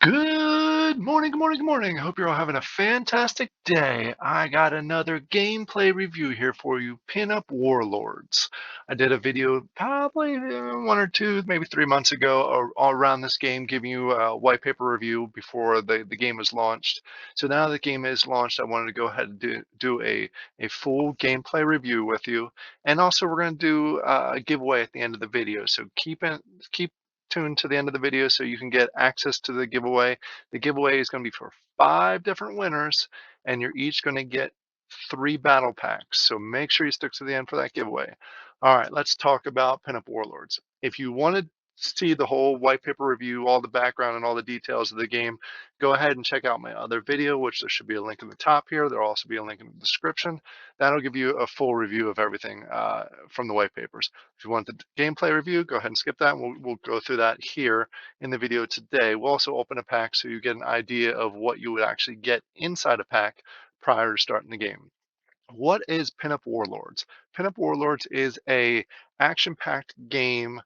Good morning, good morning, good morning. I hope you're all having a fantastic day. I got another gameplay review here for you, Pinup Warlords. I did a video probably 1 or 2, maybe 3 months ago all around this game, giving you a white paper review before the game was launched. So now the game is launched, I wanted to go ahead and do a full gameplay review with you. And also we're going to do a giveaway at the end of the video. So keep tuned to the end of the video so you can get access to the giveaway. The giveaway is going to be for 5 different winners, and you're each going to get 3 battle packs. So make sure you stick to the end for that giveaway. All right, let's talk about Pinup Warlords. If you want to see the whole white paper review, all the background and all the details of the game, go ahead and check out my other video, which there should be a link in the top here. There'll also be a link in the description. That'll give you a full review of everything from the white papers. If you want the gameplay review, go ahead and skip that. We'll go through that here in the video today. We'll also open a pack so you get an idea of what you would actually get inside a pack prior to starting the game. What is Pinup Warlords? Pinup Warlords is a action-packed game,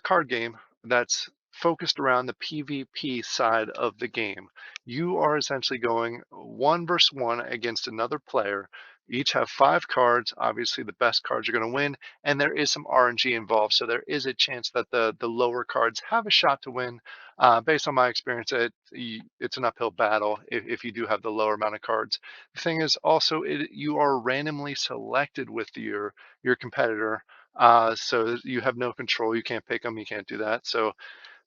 card game that's focused around the PvP side of the game. You are essentially going one versus one against another player. Each have 5 cards. Obviously, the best cards are going to win, and there is some RNG involved. So there is a chance that the lower cards have a shot to win. Based on my experience, it's an uphill battle if you do have the lower amount of cards. The thing is also you are randomly selected with your competitor, so you have no control. You can't pick them. You can't do that. So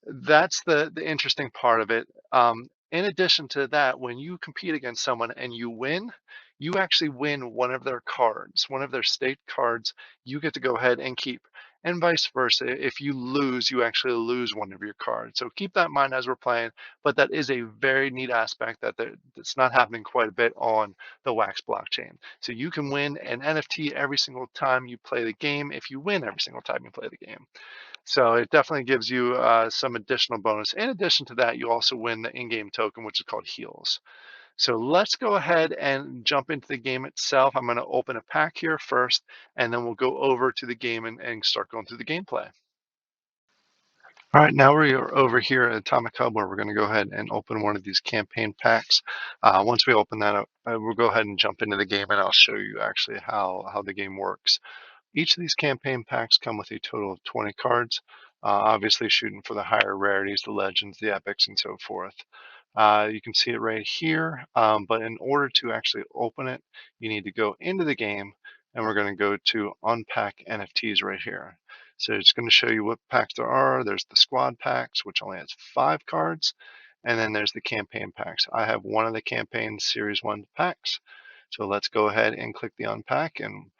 that's the interesting part of it. In addition to that, when you compete against someone and you win, you actually win one of their cards, one of their state cards. You get to go ahead and keep, and vice versa. If you lose, you actually lose one of your cards. So keep that in mind as we're playing. But that is a very neat aspect that's not happening quite a bit on the Wax blockchain. So you can win an NFT every single time you play the game. If you win every single time you play the game. So it definitely gives you some additional bonus. In addition to that, you also win the in-game token, which is called heals. So let's go ahead and jump into the game itself. I'm going to open a pack here first, and then we'll go over to the game and start going through the gameplay. All right, now we're over here at Atomic Hub where we're going to go ahead and open one of these campaign packs. Once we open that up, we'll go ahead and jump into the game, and I'll show you actually how the game works. Each of these campaign packs come with a total of 20 cards, obviously shooting for the higher rarities, the legends, the epics, and so forth. You can see it right here, but in order to actually open it, you need to go into the game, and we're going to go to Unpack NFTs right here. So it's going to show you what packs there are. There's the squad packs, which only has 5 cards, and then there's the campaign packs. I have one of the campaign series 1 packs. So let's go ahead and click the unpack, and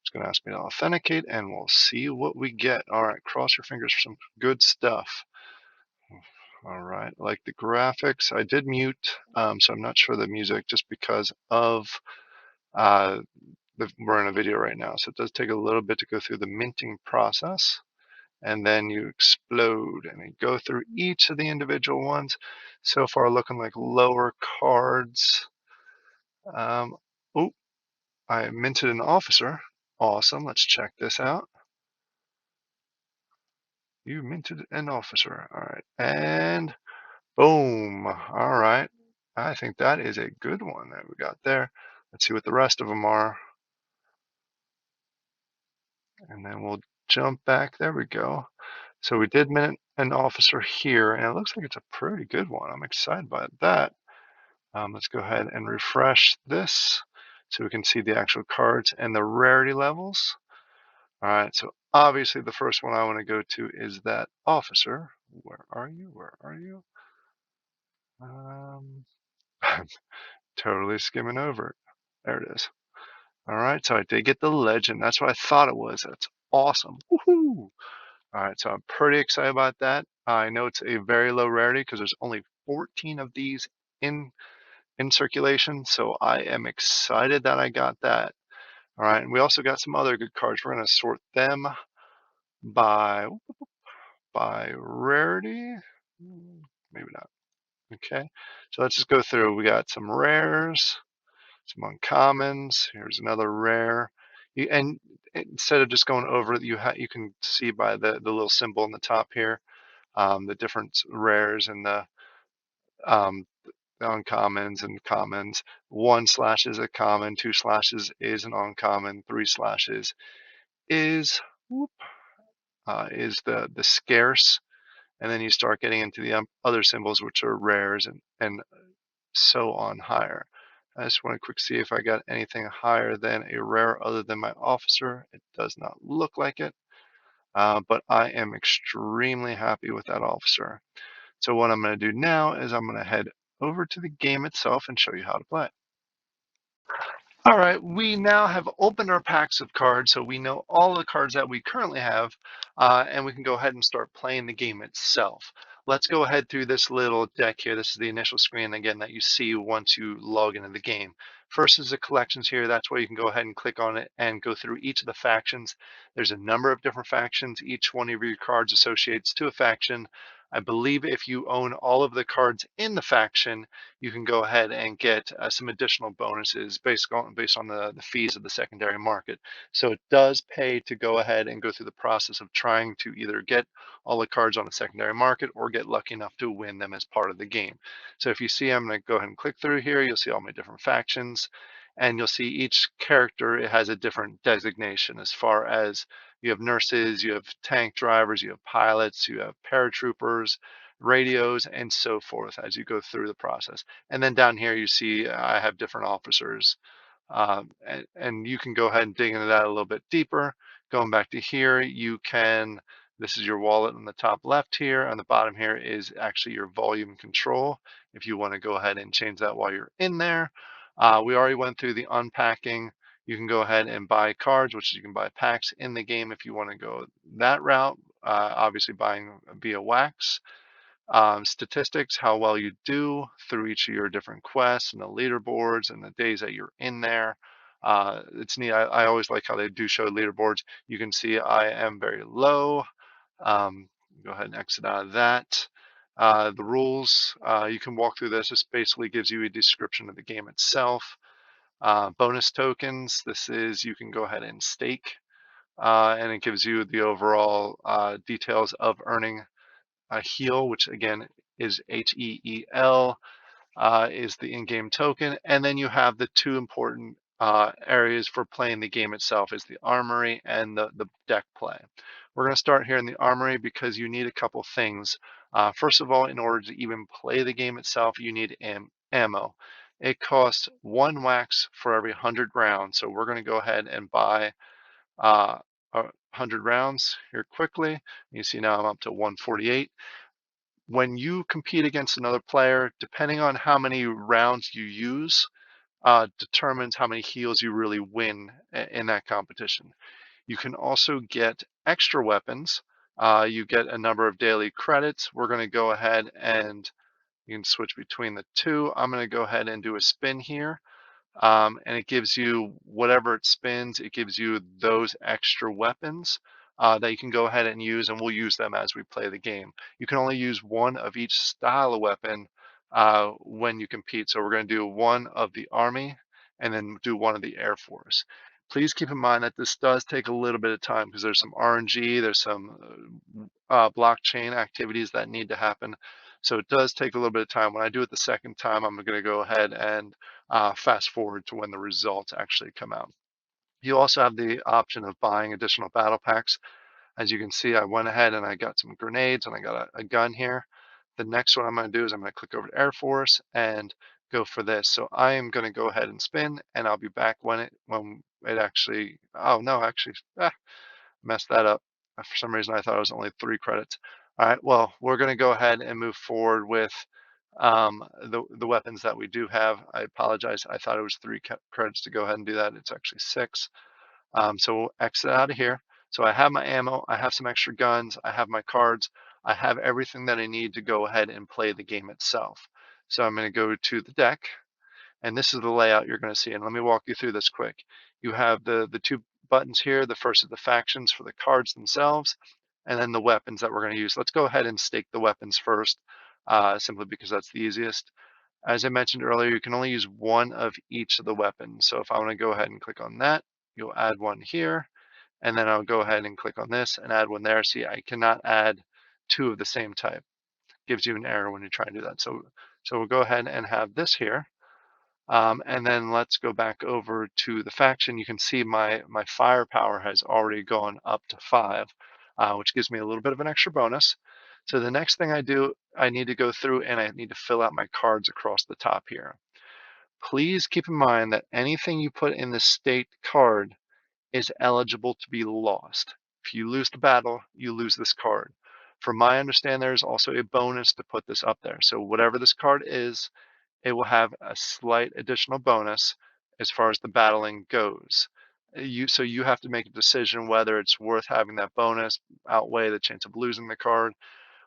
it's going to ask me to authenticate, and we'll see what we get. All right, cross your fingers for some good stuff. All right, like the graphics, I did mute, so I'm not sure the music just because of uh, we're in a video right now, so it does take a little bit to go through the minting process, and then you explode and you go through each of the individual ones. So far, looking like lower cards. Oh, I minted an officer. Awesome. Let's check this out. You minted an officer. All right. And boom. All right. I think that is a good one that we got there. Let's see what the rest of them are. And then we'll jump back. There we go. So we did mint an officer here, and it looks like it's a pretty good one. I'm excited about that. Let's go ahead and refresh this so we can see the actual cards and the rarity levels. All right, so obviously the first one I want to go to is that officer. Where are you? Where are you? I'm totally skimming over it. There it is. All right, so I did get the legend. That's what I thought it was. That's awesome. Woohoo! All right, so I'm pretty excited about that. I know it's a very low rarity because there's only 14 of these in circulation, so I am excited that I got that. All right, and we also got some other good cards. We're going to sort them by rarity. Maybe not. Okay, so let's just go through. We got some rares, some uncommons. Here's another rare. And instead of just going over it, you can see by the little symbol in the top here, the different rares and um, the uncommons and commons. 1 slash is a common, 2 slashes is an uncommon, 3 slashes is whoop, is the scarce, and then you start getting into the other symbols, which are rares and so on higher. I just want to quick see if I got anything higher than a rare other than my officer. It does not look like it, but I am extremely happy with that officer. So what I'm going to do now is I'm going to head over to the game itself and show you how to play. All right, we now have opened our packs of cards, so we know all the cards that we currently have, and we can go ahead and start playing the game itself. Let's go ahead through this little deck here. This is the initial screen, again, that you see once you log into the game. First is the collections here. That's where you can go ahead and click on it and go through each of the factions. There's a number of different factions. Each one of your cards associates to a faction. I believe if you own all of the cards in the faction, you can go ahead and get some additional bonuses based on the fees of the secondary market. So it does pay to go ahead and go through the process of trying to either get all the cards on the secondary market or get lucky enough to win them as part of the game. So if you see, I'm going to go ahead and click through here. You'll see all my different factions, and you'll see each character, it has a different designation as far as you have nurses, you have tank drivers, you have pilots, you have paratroopers, radios, and so forth as you go through the process. And then down here you see I have different officers, and you can go ahead and dig into that a little bit deeper. Going back to here, you can, this is your wallet on the top left here. On the bottom here is actually your volume control, if you want to go ahead and change that while you're in there. We already went through the unpacking. You can go ahead and buy cards, which you can buy packs in the game if you want to go that route. Obviously buying via wax. Statistics, how well you do through each of your different quests and the leaderboards and the days that you're in there. It's neat. I always like how they do show leaderboards. You can see I am very low. Go ahead and exit out of that. The rules, you can walk through this. This basically gives you a description of the game itself. Bonus tokens, this is, you can go ahead and stake, and it gives you the overall details of earning a heal, which again is HEEL, is the in-game token. And then you have the two important areas for playing the game itself is the armory and the deck play. We're going to start here in the armory because you need a couple things. First of all, in order to even play the game itself, you need ammo. It costs 1 wax for every 100 rounds. So we're going to go ahead and buy 100 rounds here quickly. You see now I'm up to 148. When you compete against another player, depending on how many rounds you use, determines how many heals you really win in that competition. You can also get extra weapons. You get a number of daily credits. We're going to go ahead and you can switch between the two. I'm going to go ahead and do a spin here. And it gives you whatever it spins, it gives you those extra weapons that you can go ahead and use, and we'll use them as we play the game. You can only use one of each style of weapon when you compete. So we're going to do one of the Army and then do one of the Air Force. Please keep in mind that this does take a little bit of time because there's some RNG, there's some blockchain activities that need to happen. So it does take a little bit of time. When I do it the second time, I'm going to go ahead and fast forward to when the results actually come out. You also have the option of buying additional battle packs. As you can see, I went ahead and I got some grenades and I got a gun here. The next one I'm going to do is I'm going to click over to Air Force and go for this. So I am going to go ahead and spin, and I'll be back when it actually, oh no, actually, messed that up. For some reason, I thought it was only 3 credits. All right, well, we're going to go ahead and move forward with the weapons that we do have. I apologize. I thought it was 3 credits to go ahead and do that. It's actually 6. So we'll exit out of here. So I have my ammo. I have some extra guns. I have my cards. I have everything that I need to go ahead and play the game itself. So I'm going to go to the deck. And this is the layout you're going to see. And let me walk you through this quick. You have the 2 buttons here. The first is the factions for the cards themselves, and then the weapons that we're going to use. Let's go ahead and stake the weapons first, simply because that's the easiest. As I mentioned earlier, you can only use one of each of the weapons. So if I want to go ahead and click on that, you'll add one here. And then I'll go ahead and click on this and add one there. See, I cannot add 2 of the same type. Gives you an error when you try and do that. So So we'll go ahead and have this here. And then let's go back over to the faction. You can see my firepower has already gone up to 5, which gives me a little bit of an extra bonus. So the next thing I do, I need to go through and I need to fill out my cards across the top here. Please keep in mind that anything you put in the state card is eligible to be lost. If you lose the battle, you lose this card. From my understanding, there's also a bonus to put this up there. So whatever this card is, it will have a slight additional bonus as far as the battling goes. So you have to make a decision whether it's worth having that bonus outweigh the chance of losing the card.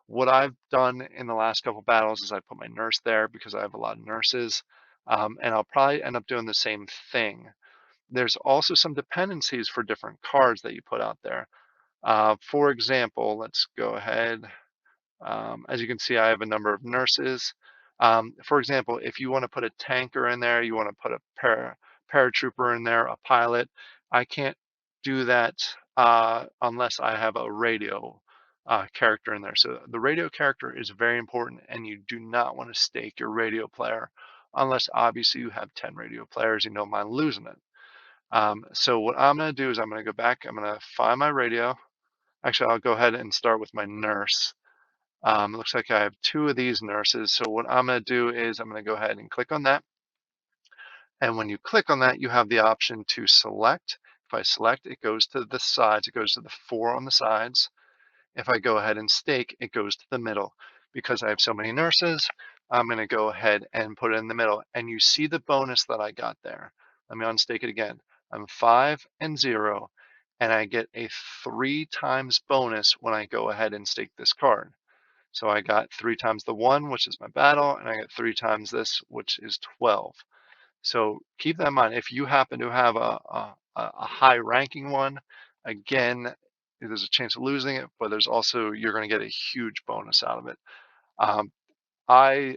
What I've done in the last couple battles is I put my nurse there because I have a lot of nurses, and I'll probably end up doing the same thing. There's also some dependencies for different cards that you put out there. For example, let's go ahead. As you can see, I have a number of nurses. For example, if you want to put a tanker in there, you want to put a paratrooper in there, a pilot, I can't do that unless I have a radio character in there. So the radio character is very important, and you do not want to stake your radio player unless obviously you have 10 radio players, you don't mind losing it. So what I'm going to do is I'm going to go back, I'm going to find my radio. Actually, I'll go ahead and start with my nurse. Looks like I have 2 of these nurses. So what I'm going to do is I'm going to go ahead and click on that. And when you click on that, you have the option to select. If I select, it goes to the sides. It goes to the 4 on the sides. If I go ahead and stake, it goes to the middle. Because I have so many nurses, I'm going to go ahead and put it in the middle. And you see the bonus that I got there. Let me unstake it again. I'm 5 and 0, and I get a 3 times bonus when I go ahead and stake this card. So I got 3 times the 1, which is my battle, and I got 3 times this, which is 12. So keep that in mind. If you happen to have a high ranking one, again, there's a chance of losing it, but there's also, you're going to get a huge bonus out of it. Um, I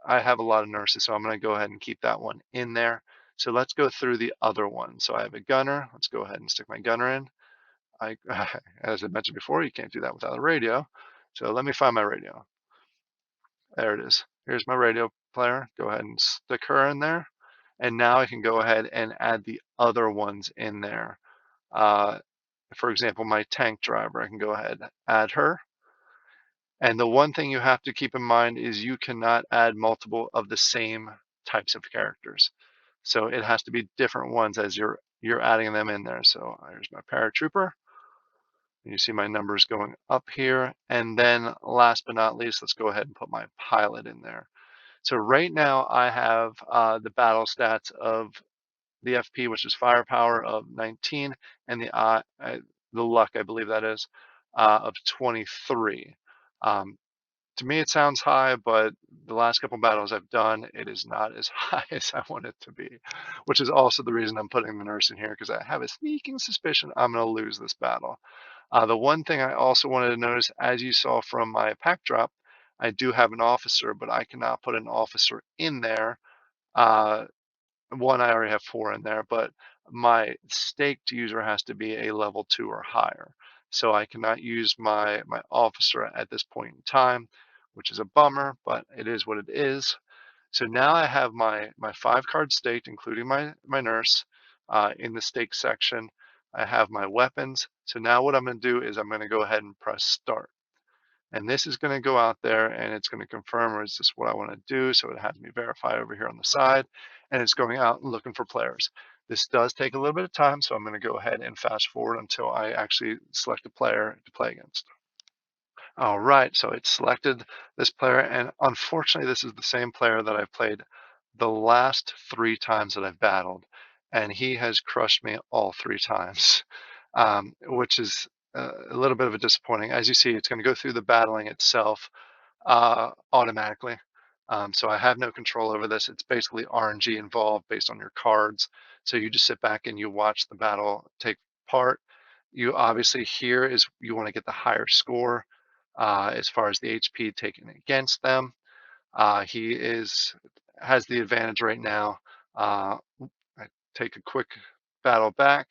have a lot of nurses, so I'm going to go ahead and keep that one in there. So let's go through the other one. So I have a gunner. Let's go ahead and stick my gunner in. As I mentioned before, you can't do that without a radio. So let me find my radio. There it is. Here's my radio player. Go ahead and stick her in there. And now I can go ahead and add the other ones in there. Uh, for example, my tank driver, I can go ahead and add her. And the one thing you have to keep in mind is you cannot add multiple of the same types of characters. So it has to be different ones as you're adding them in there. So here's my paratrooper. You see my numbers going up here. And then last but not least, let's go ahead and put my pilot in there. So right now I have the battle stats of the FP, which is firepower of 19, and the luck, I believe that is, of 23. To me, it sounds high, but the last couple battles I've done, it is not as high as I want it to be, which is also the reason I'm putting the nurse in here, because I have a sneaking suspicion I'm going to lose this battle. The one thing I also wanted to notice, as you saw from my pack drop, I do have an officer, but I cannot put an officer in there. One, I already have 4 in there, but my staked user has to be a level 2 or higher. So I cannot use my officer at this point in time, which is a bummer, but it is what it is. So now I have my 5 card staked, including my nurse, in the stake section. I have my weapons. So now what I'm going to do is I'm going to go ahead and press start. And this is going to go out there and it's going to confirm, or is this what I want to do? So it has me verify over here on the side, and it's going out and looking for players. This does take a little bit of time, so I'm going to go ahead and fast forward until I actually select a player to play against. All right, so it selected this player, and unfortunately, this is the same player that I've played the last 3 times that I've battled, and he has crushed me all 3 times, which is a little bit of a disappointing. As you see, it's going to go through the battling itself automatically. So I have no control over this. It's basically RNG involved based on your cards. So you just sit back and you watch the battle take part. You obviously here is you want to get the higher score as far as the HP taken against them. He has the advantage right now. I take a quick battle back.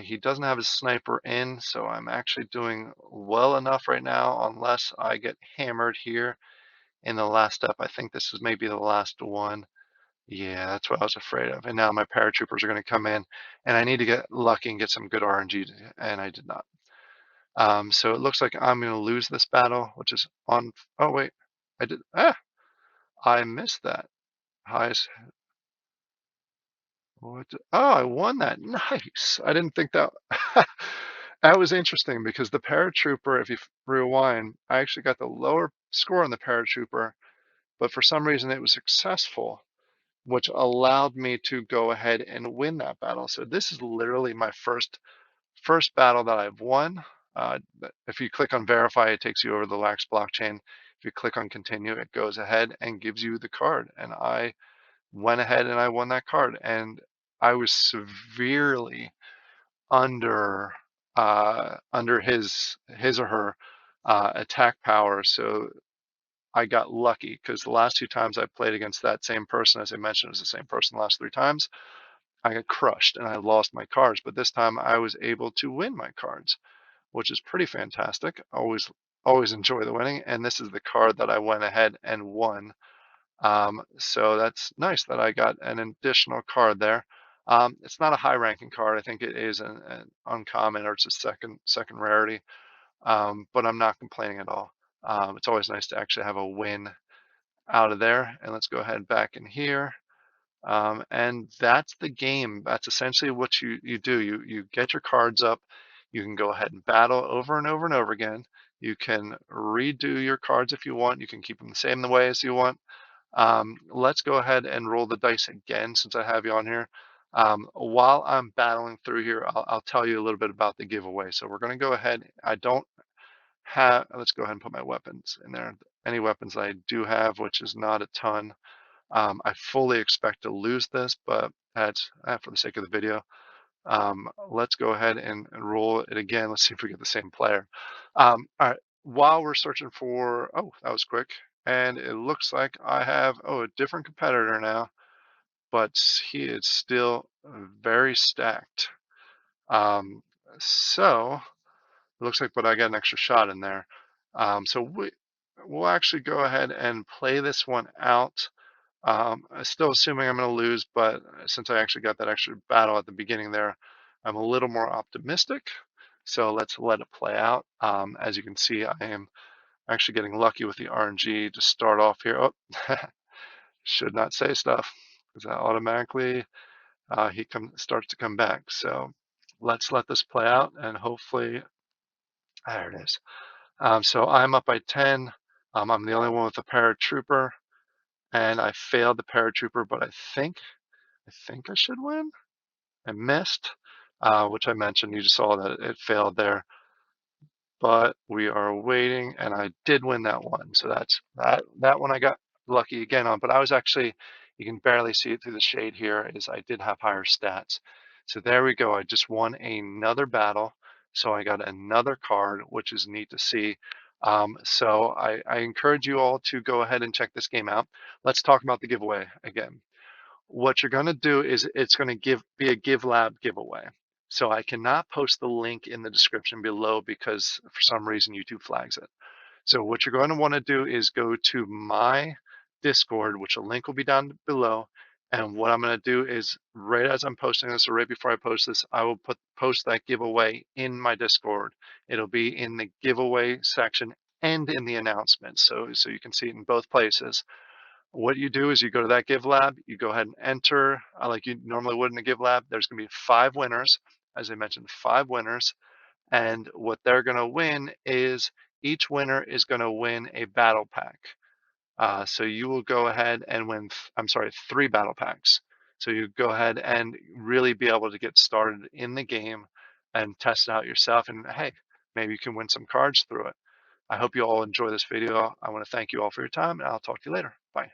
He doesn't have his sniper in, so I'm actually doing well enough right now, unless I get hammered here. in the last step. I think this is maybe the last one. Yeah, that's what I was afraid of. And now my paratroopers are going to come in, and I need to get lucky and get some good RNG, and I did not. So it looks like I'm going to lose this battle, which is on. Oh wait, I did. I missed that. Highest. Oh, I won that. Nice. I didn't think that. That was interesting because the paratrooper, if you rewind, I actually got the lower score on the paratrooper, but for some reason it was successful, which allowed me to go ahead and win that battle. So this is literally my first battle that I've won. Uh, if you click on verify, it takes you over the Lax blockchain. If you click on continue, it goes ahead and gives you the card. And I went ahead and I won that card. And I was severely under his or her attack power. So I got lucky because the last two times I played against that same person, as I mentioned, it was the same person the last three times. I got crushed and I lost my cards, but this time I was able to win my cards, which is pretty fantastic. Always enjoy the winning, and this is the card that I went ahead and won. So that's nice that I got an additional card there. It's not a high ranking card. I think it is an uncommon, or it's a second rarity. But I'm not complaining at all. It's always nice to actually have a win out of there. And let's go ahead back in here. And that's the game. That's essentially what you do. You get your cards up. You can go ahead and battle over and over and over again. You can redo your cards if you want. You can keep them the same the way as you want. Let's go ahead and roll the dice again since I have you on here. While I'm battling through here, I'll tell you a little bit about the giveaway. So we're going to go ahead. I don't have, let's go ahead and put my weapons in there. Any weapons I do have, which is not a ton. I fully expect to lose this, but that's for the sake of the video. Let's go ahead and roll it again. Let's see if we get the same player. All right, while we're searching for, oh, that was quick. And it looks like I have, a different competitor now, but he is still very stacked. Um, so it looks like, but I got an extra shot in there. So we'll actually go ahead and play this one out. Still assuming I'm going to lose, but since I actually got that extra battle at the beginning there, I'm a little more optimistic. So let's let it play out. As you can see, I am actually getting lucky with the RNG to start off here. Oh, should not say stuff because that automatically he starts to come back. So let's let this play out and hopefully, there it is. So I'm up by 10. I'm the only one with a paratrooper, and I failed the paratrooper, but I think I should win. I missed, which I mentioned. You just saw that it failed there, but we are waiting, and I did win that one. So that's that one I got lucky again on. But I was actually, you can barely see it through the shade here, is I did have higher stats. So there we go. I just won another battle. So I got another card, which is neat to see. So I encourage you all to go ahead and check this game out. Let's talk about the giveaway again. What you're going to do is it's going to be a Give Lab giveaway. So I cannot post the link in the description below because for some reason YouTube flags it. So what you're going to want to do is go to my Discord, which a link will be down below. And what I'm going to do is right as I'm posting this, or right before I post this, I will post that giveaway in my Discord. It'll be in the giveaway section and in the announcements. So you can see it in both places. What you do is you go to that Give Lab, you go ahead and enter like you normally would in a Give Lab. There's going to be 5 winners, as I mentioned, 5 winners. And what they're going to win is each winner is going to win a battle pack. So you will go ahead and win, I'm sorry, 3 battle packs. So you go ahead and really be able to get started in the game and test it out yourself. And hey, maybe you can win some cards through it. I hope you all enjoy this video. I want to thank you all for your time, and I'll talk to you later. Bye.